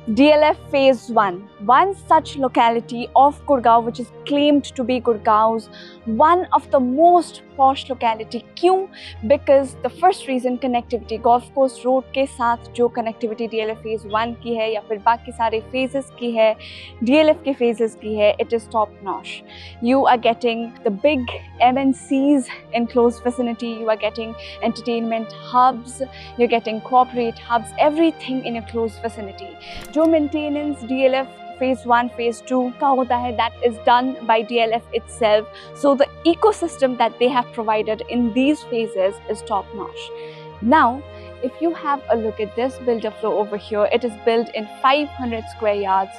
DLF Phase 1, one such locality of Gurgaon which is claimed to be Gurgaon's one of the most posh locality. क्यों? Because the first reason connectivity, Golf Course Road के साथ जो connectivity DLF Phase 1 की है या फिर बाकी सारे phases की है, DLF के phases की है, it is top notch. You are getting the big MNCs in close vicinity, you are getting entertainment hubs, you're getting corporate hubs, everything in a close vicinity. जो मेंटेनेंस DLF Phase 1, Phase 2 का होता है, that is done by DLF itself. So the ecosystem that they have provided in these phases is top notch. Now, if you have a look at this builder flow over here, it is built in 500 square yards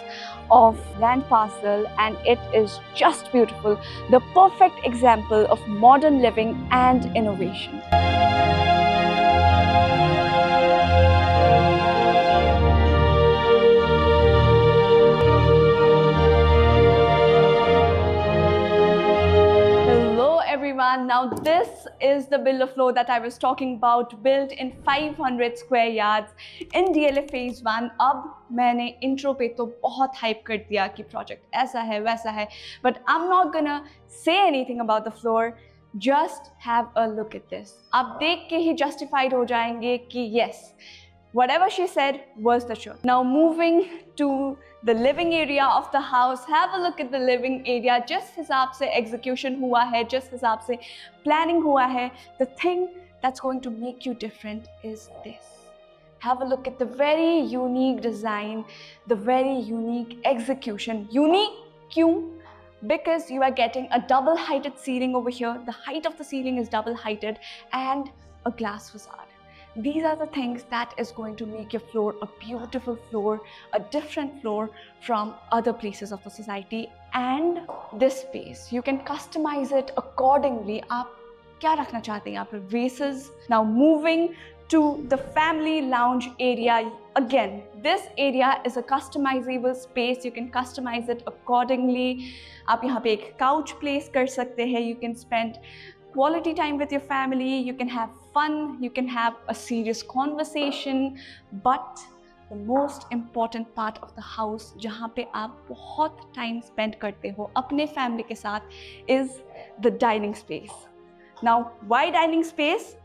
of land parcel and it is just beautiful. The perfect example of modern living and innovation. Now this is the builder flow that I was talking about, built in 500 square yards in DLF Phase 1. अब मैंने intro पे तो बहुत hype कर दिया कि project ऐसा है वैसा है, but I'm not gonna say anything about the floor. Just have a look at this. आप देख के ही justified हो जाएंगे कि yes, whatever she said was the truth. Now moving to the living area of the house, have a look at the living area. जिस हिसाब से execution हुआ है, जिस हिसाब से planning हुआ है, the thing that's going to make you different is this. Have a look at the very unique design, the very unique execution. Unique क्यों? Because you are getting a double heighted ceiling over here. The height of the ceiling is double heighted and a glass facade. These are the things that is going to make your floor a beautiful floor, a different floor from other places of the society. And this space, you can customize it accordingly. आप क्या रखना चाहते हैं यहाँ पर? Vases. Now moving to the family lounge area. Again, this area is a customizable space. You can customize it accordingly. आप यहाँ पे एक couch place कर सकते हैं. You can spend quality time with your family, you can have fun, you can have a serious conversation, but the most important part of the house जहाँ पे आप बहुत time spend करते हो अपने family के साथ is the dining space. Now, why dining space?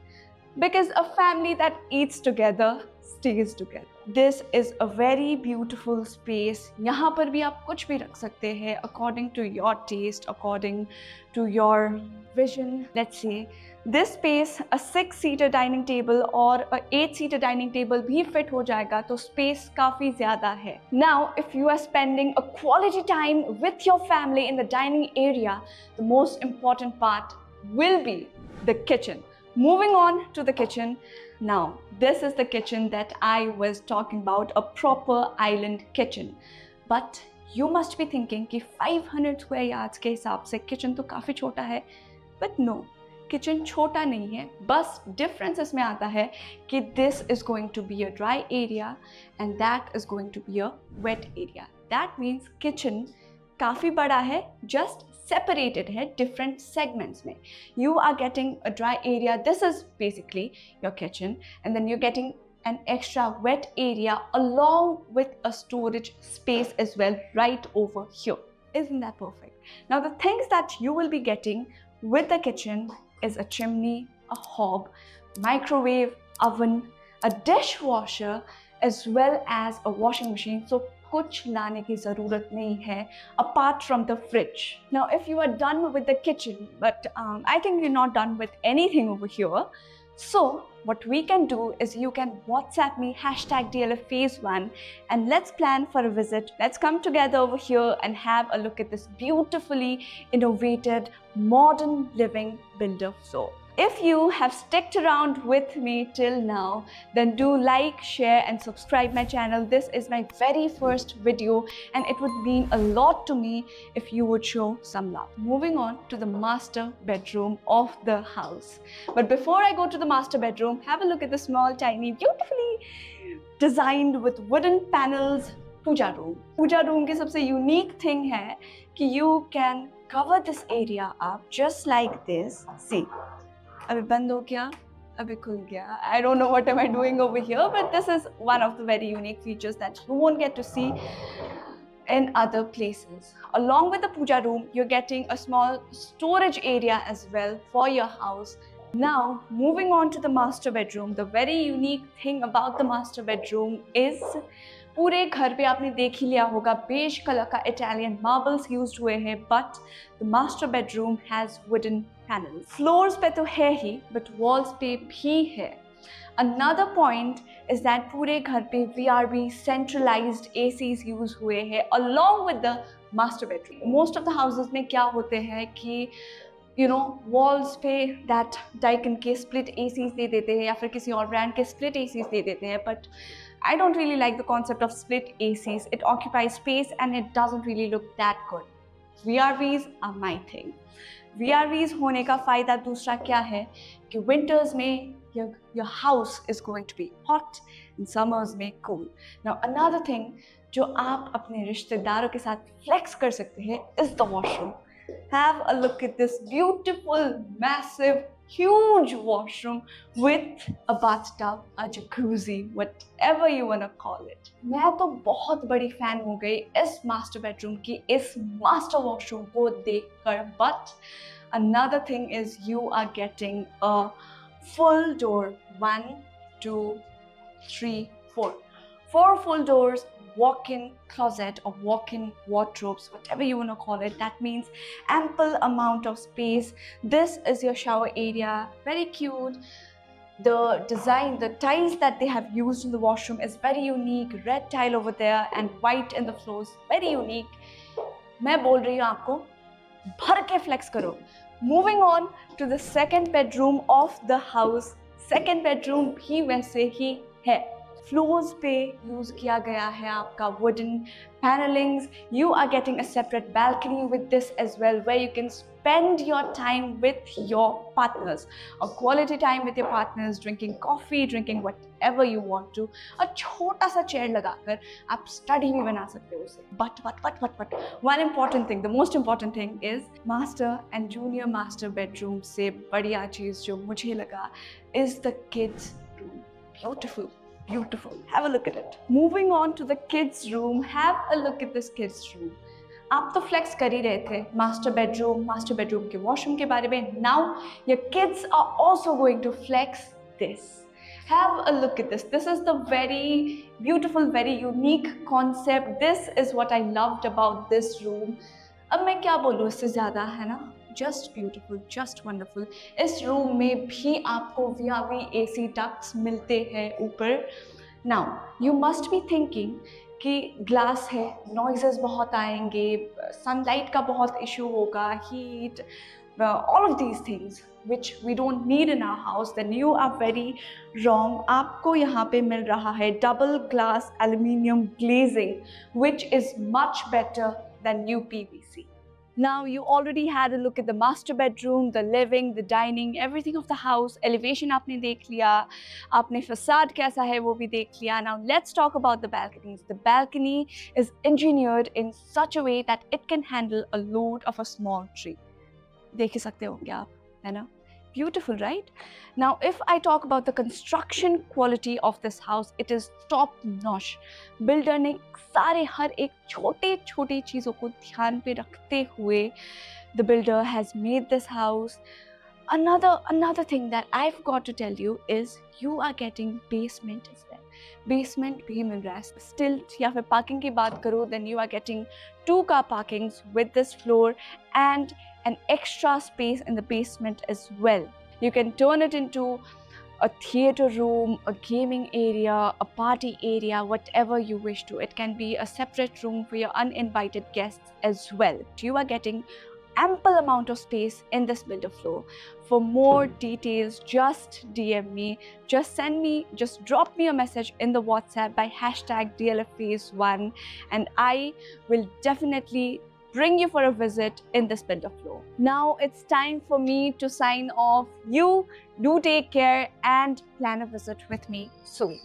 Because a family that eats together stays together. This is a very beautiful space. यहाँ पर भी आप कुछ भी रख सकते हैं according to your taste, according to your vision. Let's say this space, a 6-seater dining table और a 8-seater dining table भी fit हो जाएगा, तो space काफी ज़्यादा है. Now, if you are spending a quality time with your family in the dining area, the most important part will be the kitchen. Moving on to the kitchen. Now, this is the kitchen that I was talking about, a proper island kitchen. But you must be thinking कि 500 square yards के हिसाब से kitchen तो काफ़ी छोटा है. But no, kitchen छोटा नहीं है. बस difference इसमें आता है कि this is going to be a dry area and that is going to be a wet area. That means kitchen काफ़ी बड़ा है, just separated है different segments में. You are getting a dry area. This is basically your kitchen, and then you're getting an extra wet area along with a storage space as well right over here. Isn't that perfect? Now the things that you will be getting with the kitchen is a chimney, a hob, microwave, oven, a dishwasher, as well as a washing machine. So कुछ लाने की ज़रूरत नहीं है apart from the fridge. Now if you are done with the kitchen, but I think you're not done with anything over here, so what we can do is you can WhatsApp me #DLF Phase 1 and let's plan for a visit. Let's come together over here and have a look at this beautifully innovated modern living builder floor. If you have stuck around with me till now, then do like, share and subscribe my channel. This is my very first video and it would mean a lot to me if you would show some love. Moving on to the master bedroom of the house. But before I go to the master bedroom, have a look at the small, tiny, beautifully designed with wooden panels puja room. Puja room की सबसे unique thing है कि you can cover this area up just like this. See. अभी बंद हो गया, abhi khul gaya. I don't know what am I doing over here, but this is one of the very unique features that you won't get to see in other places. Along with the puja room, you're getting a small storage area as well for your house. Now, moving on to the master bedroom, the very unique thing about the master bedroom is पूरे घर पे आपने देख ही लिया होगा beige colour का Italian marbles used हुए हैं, but the master bedroom has wooden panel. Floors पे तो है ही, बट वॉल्स पे भी है. Another point is that पूरे घर पे VRV centralized ACs यूज हुए हैं along with the master bedroom. Most of the houses में क्या होते हैं कि walls पे that Daikin के split ACs दे देते हैं या फिर किसी और ब्रांड के split ACs दे देते हैं, but I don't really like the concept of split ACs. It occupies space and it doesn't really look that good. VRVs are my thing. VRVs होने का फ़ायदा दूसरा क्या है कि winters में your house is going to be hot and summers में cool. Now another thing जो आप अपने रिश्तेदारों के साथ flex कर सकते हैं is the washroom. Have a look at this beautiful, massive, huge washroom with a bathtub, a jacuzzi, whatever you want to call it. मैं तो बहुत बड़ी fan हो गई इस master bedroom की, इस master washroom को देखकर. But another thing is you are getting a full door, 1, 2, 3, 4. 4 full doors, walk-in closet or walk-in wardrobes, whatever you want to call it. That means ample amount of space. This is your shower area, very cute. The design, the tiles that they have used in the washroom is very unique. Red tile over there and white in the floors, very unique. मैं बोल रही हूँ आपको भर के flex करो. Moving on to the second bedroom of the house. Second bedroom भी वैसे ही है. Floors पे यूज किया गया है आपका wooden panelings. You are getting a separate balcony with this as well, where you can spend your time with your partners, a quality time with your partners, drinking coffee, drinking whatever you want to. और छोटा सा chair लगाकर आप study भी बना सकते हो उसे. But one important thing, the most important thing is master and junior master bedroom से बढ़िया चीज़ जो मुझे लगा is the kids room. Beautiful. Have a look at it. Moving on to the kids room. Have a look at this kids room. आप तो flex कर ही रहे थे master bedroom के washroom के बारे में. Now your kids are also going to flex this. Have a look at this. This is the very beautiful, very unique concept. This is what I loved about this room. अब मैं क्या बोलूँ इससे ज़्यादा, है ना? Just beautiful, just wonderful. इस room में भी आपको VRV AC ducts मिलते हैं ऊपर. Now you must be thinking कि ग्लास है, noises बहुत आएंगे, sunlight का बहुत issue होगा, heat, all of these things which we don't need in our house. Then you are very wrong. आपको यहाँ पे मिल रहा है double glass aluminium glazing, which is much better than new PVC. Now you already had a look at the master bedroom, the living, the dining, everything of the house. Elevation आपने देख लिया, आपने facade कैसा है वो भी देख लिया. Now let's talk about the balconies. The balcony is engineered in such a way that it can handle a load of a small tree. देख ही सकते होंगे आप, है ना? Beautiful, right? Now, if I talk about the construction quality of this house, it is top notch. Builder ने सारे हर एक छोटे चीज़ों को ध्यान पे रखते हुए the builder has made this house. Another thing that I've got to tell you is you are getting basement as well. Basement भी मिल रहा है. Stilt या फिर parking की बात करो, then you are getting 2 car parkings with this floor and an extra space in the basement as well. You can turn it into a theater room, a gaming area, a party area, whatever you wish to. It can be a separate room for your uninvited guests as well. You are getting ample amount of space in this builder floor. For more details, just DM me, just drop me a message in the WhatsApp by #DLFphase1 and I will definitely bring you for a visit in this builder floor. Now it's time for me to sign off. You do take care and plan a visit with me soon.